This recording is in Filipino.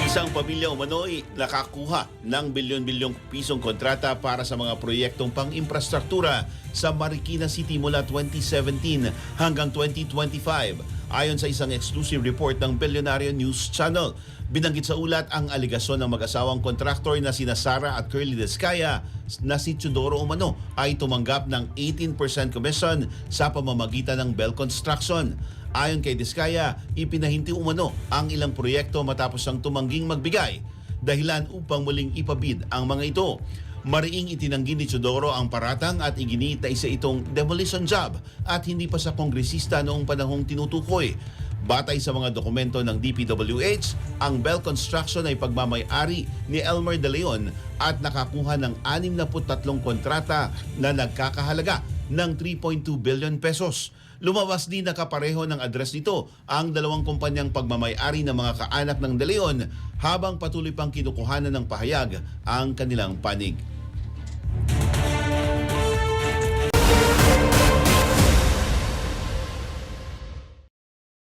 Isang pamilya umano'y nakakuha ng bilyon-bilyong pisong kontrata para sa mga proyektong pang-infrastruktura sa Marikina City mula 2017 hanggang 2025. Ayon sa isang exclusive report ng Billionaire News Channel, binanggit sa ulat ang aligasyon ng mag-asawang kontraktor na sina Sara at Curly Descaya na si Teodoro Umano ay tumanggap ng 18% commission sa pamamagitan ng Bell Construction. Ayon kay Descaya, ipinahinti umano ang ilang proyekto matapos ang tumangging magbigay, dahilan upang muling ipabid ang mga ito. Mariing itinanggi ni Teodoro ang paratang at iginiit na isa itong demolition job at hindi pa sa kongresista noong panahong tinutukoy. Batay sa mga dokumento ng DPWH, ang Bell Construction ay pagmamay-ari ni Elmer De Leon at nakakuha ng 63 kontrata na nagkakahalaga ng 3.2 billion pesos. Lumabas din na kapareho ng address nito ang dalawang kumpanyang pagmamay-ari ng mga kaanak ng De Leon habang patuloy pang kinukuhanan ng pahayag ang kanilang panig.